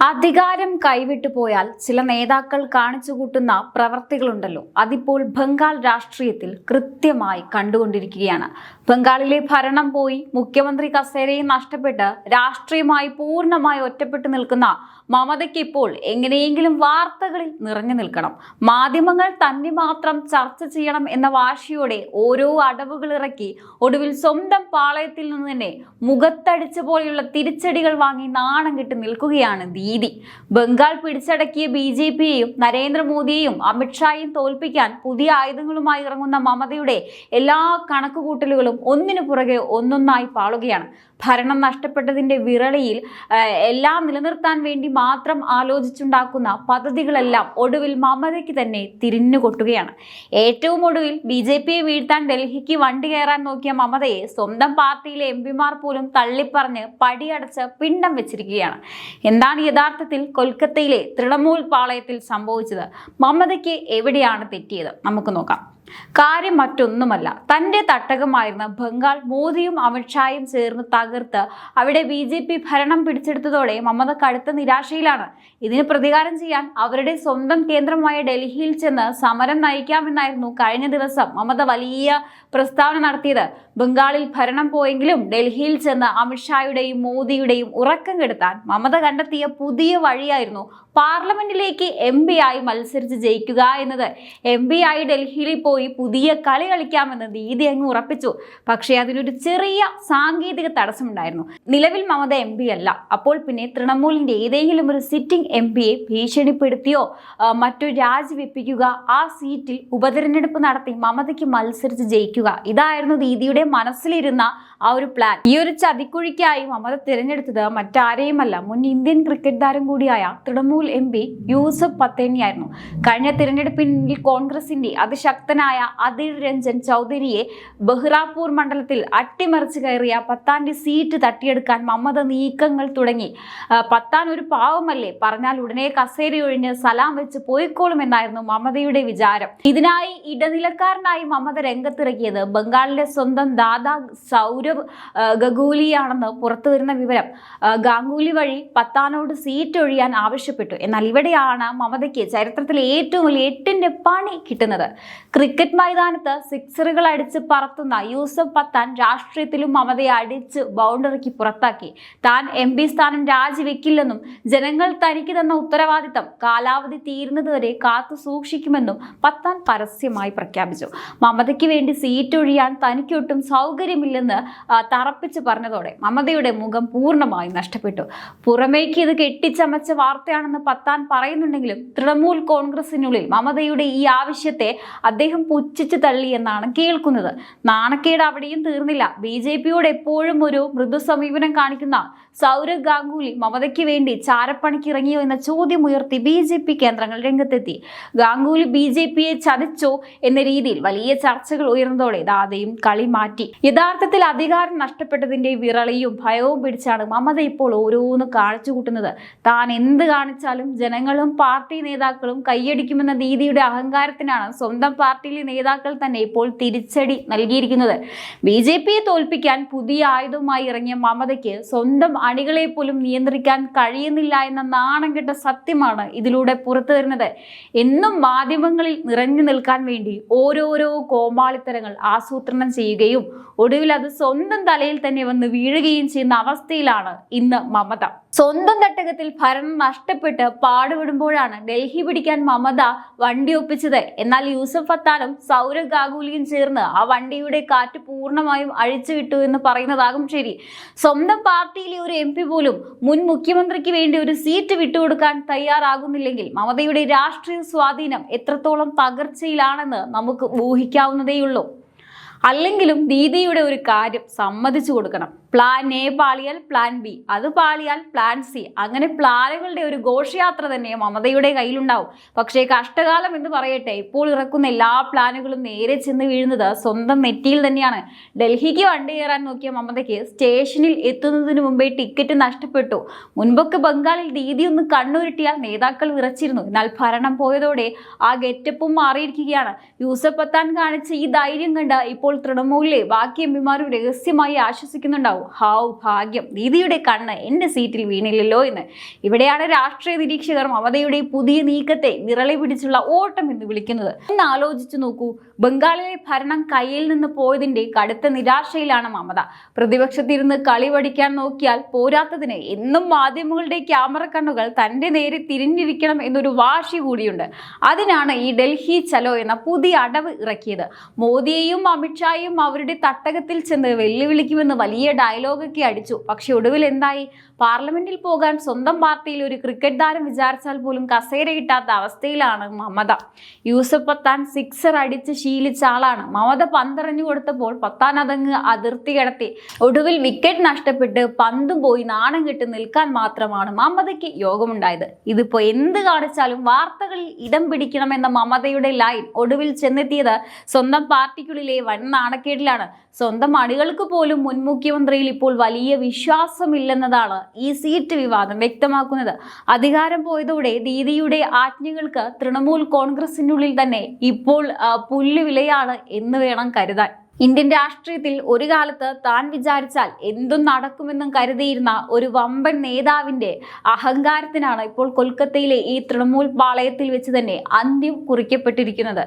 അധികാരം കൈവിട്ടു പോയാൽ ചില നേതാക്കൾ കാണിച്ചുകൂട്ടുന്ന പ്രവർത്തികളുണ്ടല്ലോ, അതിപ്പോൾ ബംഗാൾ രാഷ്ട്രീയത്തിൽ കൃത്യമായി കണ്ടുകൊണ്ടിരിക്കുകയാണ്. ബംഗാളിലെ ഭരണം പോയി മുഖ്യമന്ത്രി കസേരയും നഷ്ടപ്പെട്ട് രാഷ്ട്രീയമായി പൂർണ്ണമായി ഒറ്റപ്പെട്ടു നിൽക്കുന്ന മമതയ്ക്ക് ഇപ്പോൾ എങ്ങനെയെങ്കിലും വാർത്തകളിൽ നിറഞ്ഞു നിൽക്കണം. മാധ്യമങ്ങൾ തന്നെ മാത്രം ചർച്ച ചെയ്യണം എന്ന വാശിയോടെ ഓരോ അടവുകൾ ഇറക്കി ഒടുവിൽ സ്വന്തം പാളയത്തിൽ നിന്ന് തന്നെ മുഖത്തടിച്ച പോലെയുള്ള തിരിച്ചടികൾ വാങ്ങി നാണം കെട്ട് നിൽക്കുകയാണ് ദീദി. ബംഗാൾ പിടിച്ചടക്കിയ BJPയെയും നരേന്ദ്രമോദിയെയും അമിത്ഷായെയും തോൽപ്പിക്കാൻ പുതിയ ആയുധങ്ങളുമായി ഇറങ്ങുന്ന മമതയുടെ എല്ലാ കണക്കുകൂട്ടലുകളും ഒന്നിനു പുറകെ ഒന്നൊന്നായി പാളുകയാണ്. ഭരണം നഷ്ടപ്പെട്ടതിന്റെ വിറളിയിൽ എല്ലാം നിലനിർത്താൻ വേണ്ടി മാത്രം ആലോചിച്ചുണ്ടാക്കുന്ന പദ്ധതികളെല്ലാം ഒടുവിൽ മമതയ്ക്ക് തന്നെ തിരിഞ്ഞുകൊട്ടുകയാണ്. ഏറ്റവും ഒടുവിൽ BJPയെ വീഴ്ത്താൻ ഡൽഹിക്ക് വണ്ടി കയറാൻ നോക്കിയ മമതയെ സ്വന്തം പാർട്ടിയിലെ MP പോലും തള്ളിപ്പറഞ്ഞ് പടിയടച്ച് പിണ്ടം വെച്ചിരിക്കുകയാണ്. എന്താണ് യഥാർത്ഥത്തിൽ കൊൽക്കത്തയിലെ തൃണമൂൽ പാളയത്തിൽ സംഭവിച്ചത്? മമതയ്ക്ക് എവിടെയാണ് തെറ്റിയത്? നമുക്ക് നോക്കാം. കാര്യം മറ്റൊന്നുമല്ല, തന്റെ തട്ടകമായിരുന്ന ബംഗാൾ മോദിയും അമിത്ഷായും ചേർന്ന് തകർത്ത് അവിടെ BJP ഭരണം പിടിച്ചെടുത്തതോടെ മമത കടുത്ത നിരാശയിലാണ്. ഇതിന് പ്രതികാരം ചെയ്യാൻ അവരുടെ സ്വന്തം കേന്ദ്രമായ ഡൽഹിയിൽ ചെന്ന് സമരം നയിക്കാമെന്നായിരുന്നു കഴിഞ്ഞ ദിവസം മമത വലിയ പ്രസ്താവന നടത്തിയത്. ബംഗാളിൽ ഭരണം പോയെങ്കിലും ഡൽഹിയിൽ ചെന്ന് അമിത്ഷായുടെയും മോദിയുടെയും ഉറക്കം കെടുത്താൻ മമത കണ്ടെത്തിയ പുതിയ വഴിയായിരുന്നു പാർലമെന്റിലേക്ക് MP ആയി മത്സരിച്ച് ജയിക്കുക എന്നത്. MP ആയി ഡൽഹിയിൽ പോയി പുതിയ കളി കളിക്കാമെന്ന് ദീദി അങ്ങ് ഉറപ്പിച്ചു. പക്ഷേ അതിനൊരു ചെറിയ സാങ്കേതിക തടസ്സമുണ്ടായിരുന്നു. നിലവിൽ മമത MP അല്ല. അപ്പോൾ പിന്നെ തൃണമൂലിന്റെ ഏതെങ്കിലും ഒരു സിറ്റിംഗ് MPയെ ഭീഷണിപ്പെടുത്തിയോ മറ്റു രാജിവെപ്പിക്കുക, ആ സീറ്റിൽ ഉപതെരഞ്ഞെടുപ്പ് നടത്തി മമതയ്ക്ക് മത്സരിച്ച് ജയിക്കുക, ഇതായിരുന്നു ദീദിയുടെ മനസ്സിലിരുന്ന ആ ഒരു പ്ലാൻ. ഈ ഒരു ചതിക്കുഴിക്കായി മമത തിരഞ്ഞെടുത്തത് മറ്റാരെയുമല്ല, മുൻ ഇന്ത്യൻ ക്രിക്കറ്റ് താരം കൂടിയായ തൃണമൂൽ MP യൂസഫ് പത്തേനിയായിരുന്നു. കഴിഞ്ഞ തിരഞ്ഞെടുപ്പിൽ കോൺഗ്രസിന്റെ അതിശക്തനായ അധീർ രഞ്ജൻ ചൗധരിയെ ബഹ്റാപൂർ മണ്ഡലത്തിൽ അട്ടിമറിച്ച് കയറിയ പത്താന്റെ സീറ്റ് തട്ടിയെടുക്കാൻ മമത നീക്കങ്ങൾ തുടങ്ങി. പത്താൻ ഒരു പാവമല്ലേ, പറഞ്ഞാൽ ഉടനെ കസേരയൊഴിഞ്ഞ് സലാം വെച്ച് പോയിക്കോളുമെന്നായിരുന്നു മമതയുടെ വിചാരം. ഇതിനായി ഇടനിലക്കാരനായി മമത രംഗത്തിറക്കിയത് ബംഗാളിലെ സ്വന്തം ദാദാ സൗരവ് ഗംഗൂലിയാണെന്ന് പുറത്തു വരുന്ന വിവരം. ഗാംഗുലി വഴി പത്താനോട് സീറ്റ് ഒഴിയാൻ ആവശ്യപ്പെട്ടു. എന്നാൽ ഇവിടെയാണ് മമതയ്ക്ക് ചരിത്രത്തിലെ ഏറ്റവും വലിയ 8ന്റെ പണി കിട്ടുന്നത്. ക്രിക്കറ്റ് മൈതാനത്ത് സിക്സറുകൾ അടിച്ച് പറത്തുന്ന യൂസഫ് പത്താൻ രാഷ്ട്രീയത്തിലും മമതയെ അടിച്ച് ബൗണ്ടറിക്ക് പുറത്താക്കി. താൻ MP സ്ഥാനം രാജിവെക്കില്ലെന്നും ജനങ്ങൾ തനിക്ക് തന്ന ഉത്തരവാദിത്തം കാലാവധി തീരുന്നതുവരെ കാത്തു സൂക്ഷിക്കുമെന്നും പത്താൻ പരസ്യമായി പ്രഖ്യാപിച്ചു. മമതയ്ക്ക് വേണ്ടി സീറ്റ് ഒഴിയാൻ തനിക്കൊട്ടും സൗകര്യമില്ലെന്ന് തറപ്പിച്ച് പറഞ്ഞതോടെ മമതയുടെ മുഖം പൂർണ്ണമായി നഷ്ടപ്പെട്ടു. പുറമേക്ക് ഇത് കെട്ടിച്ചമച്ച വാർത്തയാണെന്ന് പത്താൻ പറയുന്നുണ്ടെങ്കിലും തൃണമൂൽ കോൺഗ്രസിനുള്ളിൽ മമതയുടെ ഈ ആവശ്യത്തെ അദ്ദേഹം പുച്ഛിച്ചു തള്ളി എന്നാണ് കേൾക്കുന്നത്. നാണക്കേട് അവിടെയും തീർന്നില്ല. BJPയോട് എപ്പോഴും ഒരു മൃദു സമീപനം കാണിക്കുന്ന സൗരവ് ഗാംഗുലി മമതയ്ക്ക് വേണ്ടി ചാരപ്പണിക്ക് ഇറങ്ങിയോ എന്ന ചോദ്യം ഉയർത്തി BJP കേന്ദ്രങ്ങൾ രംഗത്തെത്തി. ഗാംഗുലി BJPയെ ചതിച്ചോ എന്ന രീതിയിൽ വലിയ ചർച്ചകൾ ഉയർന്നതോടെ ദാദയും കളി മാറ്റി. യഥാർത്ഥത്തിൽ അധികാരം നഷ്ടപ്പെട്ടതിന്റെ വിറളിയും ഭയവും പിടിച്ചാണ് മമത ഇപ്പോൾ ഓരോന്ന് കാണിച്ചു കൂട്ടുന്നത്. താൻ എന്ത് കാണിച്ചാലും ജനങ്ങളും പാർട്ടി നേതാക്കളും കൈയടിക്കുമെന്ന ദീദിയുടെ അഹങ്കാരത്തിനാണ് സ്വന്തം പാർട്ടിയിലെ നേതാക്കൾ തന്നെ ഇപ്പോൾ തിരിച്ചടി നൽകിയിരിക്കുന്നത്. BJPയെ തോൽപ്പിക്കാൻ പുതിയ ആയുധവുമായി ഇറങ്ങിയ മമതയ്ക്ക് സ്വന്തം അണികളെ പോലും നിയന്ത്രിക്കാൻ കഴിയുന്നില്ല എന്ന നാണം കെട്ട സത്യമാണ് ഇതിലൂടെ പുറത്തു വരുന്നത്. എന്നും മാധ്യമങ്ങളിൽ നിറഞ്ഞു നിൽക്കാൻ വേണ്ടി ഓരോരോ കോമാളിത്തരങ്ങൾ ആസൂത്രണം ചെയ്യുകയും ഒടുവിൽ അത് സ്വന്തം തലയിൽ തന്നെ വന്ന് വീഴുകയും ചെയ്യുന്ന അവസ്ഥയിലാണ് ഇന്ന് മമത. സ്വന്തം തട്ടകത്തിൽ ഭരണം നഷ്ടപ്പെട്ട് പാടുപെടുമ്പോഴാണ് ഡൽഹി പിടിക്കാൻ മമത വണ്ടി ഒപ്പിച്ചത്. എന്നാൽ യൂസഫ് പത്താനും സൗരവ് ഗാംഗുലിയും ചേർന്ന് ആ വണ്ടിയുടെ കാറ്റ് പൂർണ്ണമായും അഴിച്ചുവിട്ടു എന്ന് പറയുന്നതാകും ശരി. സ്വന്തം പാർട്ടിയിലെ ഒരു MP പോലും മുൻ മുഖ്യമന്ത്രിക്ക് വേണ്ടി ഒരു സീറ്റ് വിട്ടുകൊടുക്കാൻ തയ്യാറാകുന്നില്ലെങ്കിൽ മമതയുടെ രാഷ്ട്രീയ സ്വാധീനം എത്രത്തോളം തകർച്ചയിലാണെന്ന് നമുക്ക് ഊഹിക്കാവുന്നതേയുള്ളൂ. അല്ലെങ്കിലും ദീദിയുടെ ഒരു കാര്യം സമ്മതിച്ചു കൊടുക്കണം. പ്ലാൻ A പാളിയാൽ പ്ലാൻ B, അത് പാളിയാൽ പ്ലാൻ C, അങ്ങനെ പ്ലാനുകളുടെ ഒരു ഘോഷയാത്ര തന്നെ മമതയുടെ കയ്യിലുണ്ടാവും. പക്ഷേ കഷ്ടകാലം എന്ന് പറയട്ടെ, ഇപ്പോൾ ഇറക്കുന്ന എല്ലാ പ്ലാനുകളും നേരെ ചെന്ന് വീഴുന്നത് സ്വന്തം നെറ്റിയിൽ തന്നെയാണ്. ഡൽഹിക്ക് വണ്ടി കയറാൻ നോക്കിയ മമതയ്ക്ക് സ്റ്റേഷനിൽ എത്തുന്നതിന് മുമ്പേ ടിക്കറ്റ് നഷ്ടപ്പെട്ടു. മുൻപൊക്കെ ബംഗാളിൽ ദീദി ഒന്ന് കണ്ണുരുട്ടിയാൽ നേതാക്കൾ വിറച്ചിരുന്നു. എന്നാൽ ഭരണം പോയതോടെ ആ ഗെറ്റപ്പും മാറിയിരിക്കുകയാണ്. യൂസഫ് പത്താൻ കാണിച്ച ഈ ധൈര്യം കണ്ട് ഇപ്പോൾ തൃണമൂലിലെ ബാക്കി MP രഹസ്യമായി ആശ്വസിക്കുന്നുണ്ടാവും. ഹാവ് ഭാഗ്യം, ദീദിയുടെ കണ്ണ് എൻ്റെ സീറ്റിൽ വീണില്ലല്ലോ എന്ന്. ഇവിടെയാണ് രാഷ്ട്രീയ നിരീക്ഷകർ മമതയുടെ പുതിയ നീക്കത്തെ വിരളി പിടിച്ചുള്ള ഓട്ടം എന്ന് വിളിക്കുന്നത്. ഒന്ന് ആലോചിച്ചു നോക്കൂ, ബംഗാളിലെ ഭരണം കയ്യിൽ നിന്ന് പോയതിന്റെ കടുത്ത നിരാശയിലാണ് മമത. പ്രതിപക്ഷത്തിരുന്ന് കളി പഠിക്കാൻ നോക്കിയാൽ പോരാത്തതിന് എന്നും മാധ്യമങ്ങളുടെ ക്യാമറ കണ്ണുകൾ തന്റെ നേരെ തിരിഞ്ഞിരിക്കണം എന്നൊരു വാശി കൂടിയുണ്ട്. അതിനാണ് ഈ ഡൽഹി ചലോ എന്ന പുതിയ അടവ് ഇറക്കിയത്. മോദിയെയും അമിത്ഷായും അവരുടെ തട്ടകത്തിൽ ചെന്ന് വെല്ലുവിളിക്കുമെന്ന് വലിയ ഡയലോഗൊക്കെ അടിച്ചു. പക്ഷെ ഒടുവിൽ എന്തായി? പാർലമെന്റിൽ പോകാൻ സ്വന്തം പാർട്ടിയിൽ ഒരു ക്രിക്കറ്റ് താരം വിചാരിച്ചാൽ പോലും കസേര കിട്ടാത്ത അവസ്ഥയിലാണ് മമത. യൂസഫ് പത്താൻ സിക്സർ അടിച്ച് ശീലിച്ച ആളാണ്. മമത പന്തെറിഞ്ഞു കൊടുത്തപ്പോൾ പത്താൻ അതങ്ങ് അതിർത്തി കിടത്തി. ഒടുവിൽ വിക്കറ്റ് നഷ്ടപ്പെട്ട് പന്തും പോയി നാണം കെട്ട് നിൽക്കാൻ മാത്രമാണ് മമതയ്ക്ക് യോഗമുണ്ടായത്. ഇതിപ്പോ എന്ത് കാണിച്ചാലും വാർത്തകളിൽ ഇടം പിടിക്കണമെന്ന മമതയുടെ ലൈൻ ഒടുവിൽ ചെന്നെത്തിയത് സ്വന്തം പാർട്ടിക്കുള്ളിലെ വൻ നാണക്കേടിലാണ്. സ്വന്തം അണികൾക്ക് പോലും മുൻ മുഖ്യമന്ത്രിയിൽ ഇപ്പോൾ വലിയ വിശ്വാസമില്ലെന്നതാണ് ഈ സീറ്റ് വിവാദം വ്യക്തമാക്കുന്നത്. അധികാരം പോയതോടെ ദീദിയുടെ ആജ്ഞകൾക്ക് തൃണമൂൽ കോൺഗ്രസിനുള്ളിൽ തന്നെ ഇപ്പോൾ പുല്ലുവിലയാണ് എന്ന് വേണം കരുതാൻ. ഇന്ത്യൻ രാഷ്ട്രീയത്തിൽ ഒരു കാലത്ത് താൻ വിചാരിച്ചാൽ എന്തും നടക്കുമെന്നും കരുതിയിരുന്ന ഒരു വമ്പൻ നേതാവിന്റെ അഹങ്കാരത്തിനാണ് ഇപ്പോൾ കൊൽക്കത്തയിലെ ഈ തൃണമൂൽ പാളയത്തിൽ വെച്ച് തന്നെ അന്ത്യം കുറിക്കപ്പെട്ടിരിക്കുന്നത്.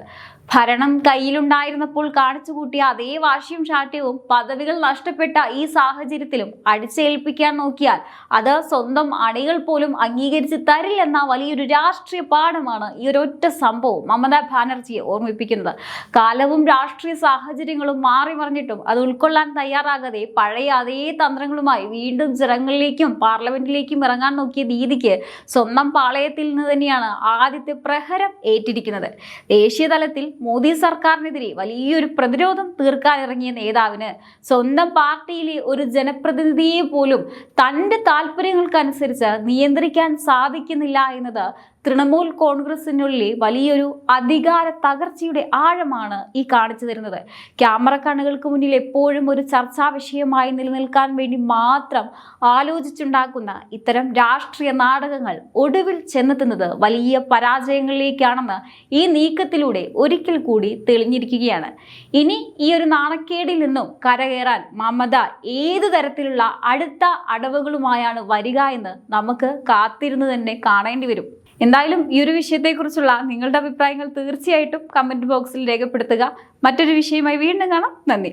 ഭരണം കയ്യിലുണ്ടായിരുന്നപ്പോൾ കാണിച്ചു കൂട്ടിയ അതേ വാശിയും ശാഠ്യവും പദവികൾ നഷ്ടപ്പെട്ട ഈ സാഹചര്യത്തിലും അടിച്ചേൽപ്പിക്കാൻ നോക്കിയാൽ അത് സ്വന്തം അണികൾ പോലും അംഗീകരിച്ച് തരില്ലെന്ന വലിയൊരു രാഷ്ട്രീയ പാഠമാണ് ഈ ഒരൊറ്റ സംഭവം മമതാ ബാനർജിയെ ഓർമ്മിപ്പിക്കുന്നത്. കാലവും രാഷ്ട്രീയ സാഹചര്യങ്ങളും മാറി മറിഞ്ഞിട്ടും അത് ഉൾക്കൊള്ളാൻ തയ്യാറാകാതെ പഴയ അതേ തന്ത്രങ്ങളുമായി വീണ്ടും ജനങ്ങളിലേക്കും പാർലമെന്റിലേക്കും ഇറങ്ങാൻ നോക്കിയ ദീദിക്ക് സ്വന്തം പാളയത്തിൽ നിന്ന് തന്നെയാണ് ആദ്യത്തെ പ്രഹരം ഏറ്റിരിക്കുന്നത്. ദേശീയ തലത്തിൽ മോദി സർക്കാരിനെതിരെ വലിയൊരു പ്രതിരോധം തീർക്കാനിറങ്ങിയ നേതാവിന് സ്വന്തം പാർട്ടിയിലെ ഒരു ജനപ്രതിനിധിയെ പോലും തന്റെ താല്പര്യങ്ങൾക്കനുസരിച്ച് നിയന്ത്രിക്കാൻ സാധിക്കുന്നില്ല എന്നത് തൃണമൂൽ കോൺഗ്രസിനുള്ളിൽ വലിയൊരു അധികാര തകർച്ചയുടെ ആഴമാണ് ഈ കാണിച്ചു തരുന്നത്. ക്യാമറ കണ്ണുകൾക്ക് മുന്നിൽ എപ്പോഴും ഒരു ചർച്ചാ വിഷയമായി നിലനിൽക്കാൻ വേണ്ടി മാത്രം ആലോചിച്ചുണ്ടാക്കുന്ന ഇത്തരം രാഷ്ട്രീയ നാടകങ്ങൾ ഒടുവിൽ ചെന്നെത്തുന്നത് വലിയ പരാജയങ്ങളിലേക്കാണെന്ന് ഈ നീക്കത്തിലൂടെ ഒരിക്കൽ കൂടി തെളിഞ്ഞിരിക്കുകയാണ്. ഇനി ഈ ഒരു നാണക്കേടിൽ നിന്നും കരകയറാൻ മമത ഏതു തരത്തിലുള്ള അടുത്ത അടവുകളുമായാണ് വരിക എന്ന് നമുക്ക് കാത്തിരുന്ന് തന്നെ കാണേണ്ടി വരും. എന്തായാലും ഈ ഒരു വിഷയത്തെക്കുറിച്ചുള്ള നിങ്ങളുടെ അഭിപ്രായങ്ങൾ തീർച്ചയായിട്ടും കമന്റ് ബോക്സിൽ രേഖപ്പെടുത്തുക. മറ്റൊരു വിഷയമായി വീണ്ടും കാണാം. നന്ദി.